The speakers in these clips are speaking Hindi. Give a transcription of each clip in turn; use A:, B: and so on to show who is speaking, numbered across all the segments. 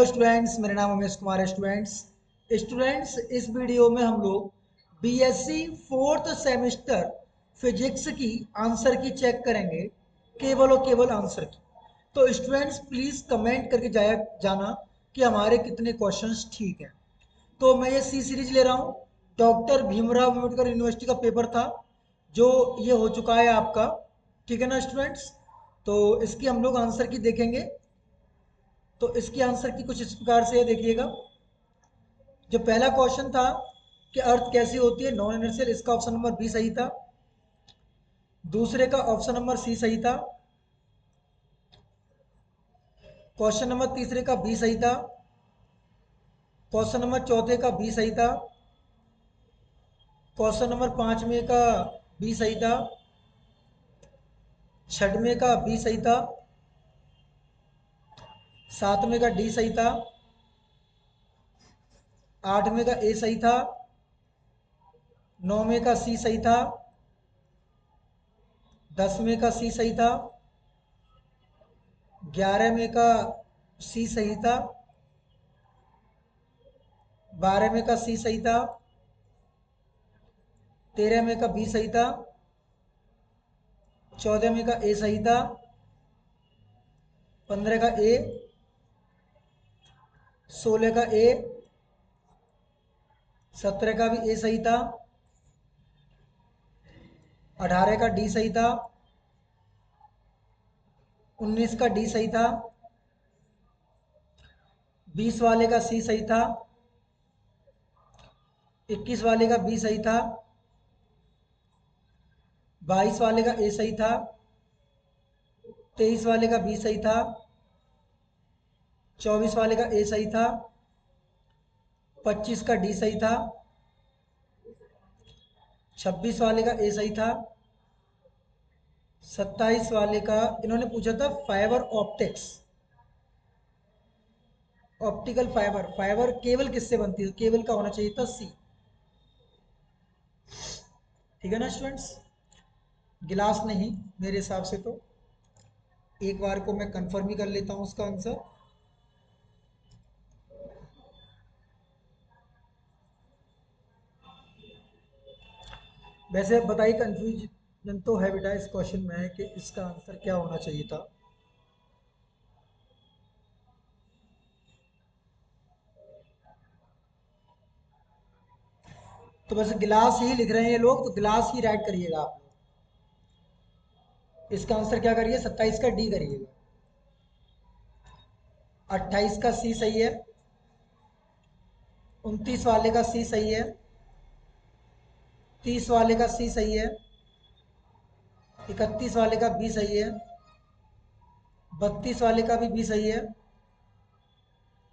A: हेलो स्टूडेंट्स, मेरा नाम उमेश कुमार है। स्टूडेंट्स इस वीडियो में हम लोग बीएससी फोर्थ सेमेस्टर फिजिक्स की आंसर की चेक करेंगे, केवल और केवल आंसर की। तो स्टूडेंट्स प्लीज कमेंट करके जाना कि हमारे कितने क्वेश्चंस ठीक हैं। तो मैं ये सी सीरीज ले रहा हूँ। डॉक्टर भीमराव अम्बेडकर यूनिवर्सिटी का पेपर था जो ये हो चुका है आपका। ठीक है ना स्टूडेंट्स? तो इसकी हम लोग आंसर की देखेंगे। तो इसकी आंसर की कुछ इस प्रकार से है, देखिएगा। जो पहला क्वेश्चन था कि अर्थ कैसी होती है, नॉन इनर्शियल, इसका ऑप्शन नंबर बी सही था। दूसरे का ऑप्शन नंबर सी सही था। क्वेश्चन नंबर तीसरे का बी सही था। क्वेश्चन नंबर चौथे का बी सही था। क्वेश्चन नंबर पांचवें का बी सही था। छठवें का बी सही था। सातवें का डी सही था। आठवें का ए सही था। नौवें का सी सही था। 10वें का सी सही था। 11वें का सी सही था। 12वें का सी सही था। 13वें का बी सही था। 14वें का ए सही था। 15 का ए। 16 का ए। 17 का भी ए सही था। 18 का डी सही था। 19 का डी सही था। 20 वाले का सी सही था। 21 वाले का बी सही था। 22 वाले का ए सही था। 23 वाले का बी सही था। 24 वाले का ए सही था। 25 का डी सही था। 26 वाले का ए सही था। 27 वाले का इन्होंने पूछा था fibre optics, optical fibre, fibre cable किससे बनती है, केबल का होना चाहिए था सी। ठीक है ना स्टूडेंट्स? गिलास नहीं मेरे हिसाब से। तो एक बार को मैं कंफर्म ही कर लेता हूं उसका आंसर। वैसे बताइए, कंफ्यूजन तो है बेटा इस क्वेश्चन में, है कि इसका आंसर क्या होना चाहिए था। तो बस गिलास ही लिख रहे हैं ये लोग, तो गिलास ही राइट करिएगा आप लोग। इसका आंसर क्या करिए, 27 का डी करिएगा। 28 का सी सही है। 29 वाले का सी सही है। 30 वाले का सी सही है। 31 वाले का बी सही है। 32 वाले का भी बी सही है।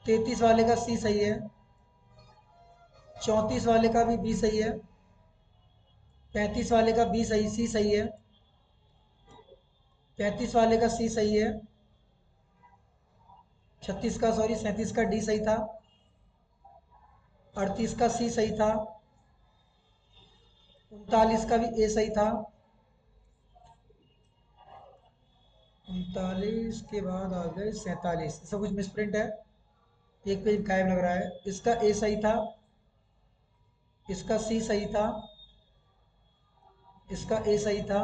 A: 33 वाले का सी सही है। 34 वाले का भी बी सही है। 35 वाले का बी सही, सी सही है। 35 वाले का सी सही है। 36 का, सॉरी 37 का डी सही था। 38 का सी सही था। 39 का भी ए सही था। 39 के बाद आ गए 47, सब कुछ मिसप्रिंट है, एक पेज गायब लग रहा है। इसका ए सही था। इसका सी सही था। इसका ए सही था।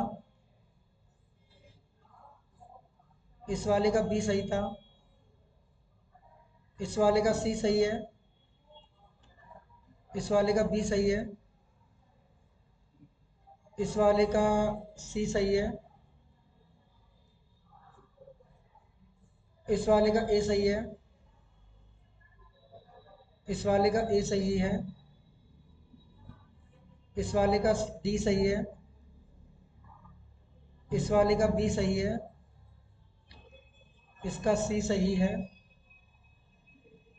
A: इस वाले का बी सही था। इस वाले का सी सही है। इस वाले का बी सही है। इस वाले का सी सही है। इस वाले का ए सही है। इस वाले का ए सही है। इस वाले का डी सही है। इस वाले का बी सही है। इसका सी सही है।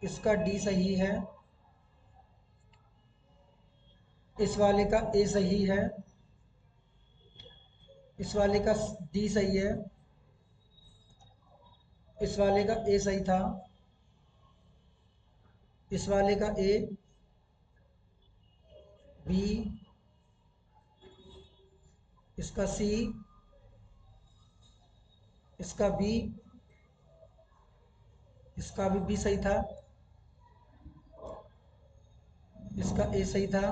A: इसका डी सही है। इस वाले का ए सही है। इस वाले का डी सही है। इस वाले का ए सही था। इस वाले का ए, बी, इसका सी, इसका बी, इसका भी बी सही था, इसका ए सही था,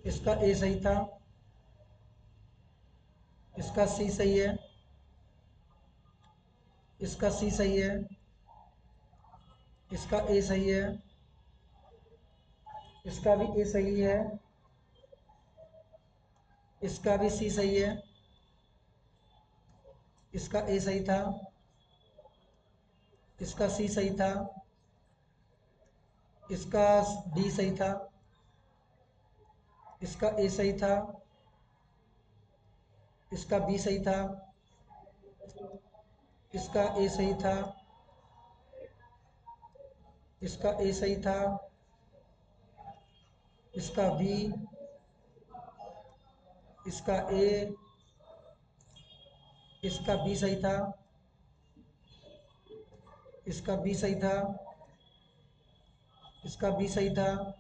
A: इसका ए सही था, इसका सी सही है, इसका सी सही है, इसका ए सही है, इसका भी ए सही है, इसका भी सी सही है, इसका ए सही था, इसका सी सही था, इसका डी सही था, इसका ए सही था, इसका बी सही था, इसका ए सही था, इसका ए सही था, इसका बी, इसका ए, इसका बी सही था, इसका बी सही था, इसका बी सही था,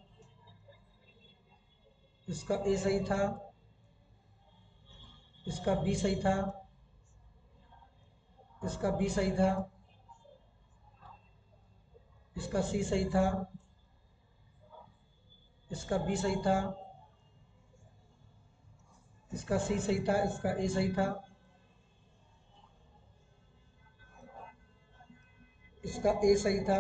A: इसका ए सही था, इसका बी सही था, इसका बी सही था, इसका सी सही था, इसका बी सही था, इसका सी सही था, इसका ए सही था, इसका ए सही था,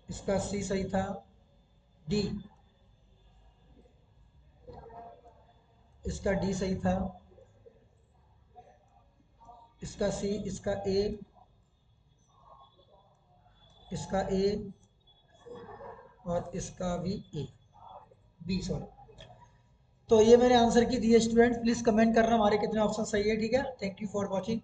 A: इसका सी सही था, डी, इसका डी सही था, इसका सी, इसका ए, इसका ए और इसका भी ए, बी सॉरी। तो ये मैंने आंसर की दी है स्टूडेंट, प्लीज कमेंट करना हमारे कितने ऑप्शन सही है, ठीक है। Thank you for watching.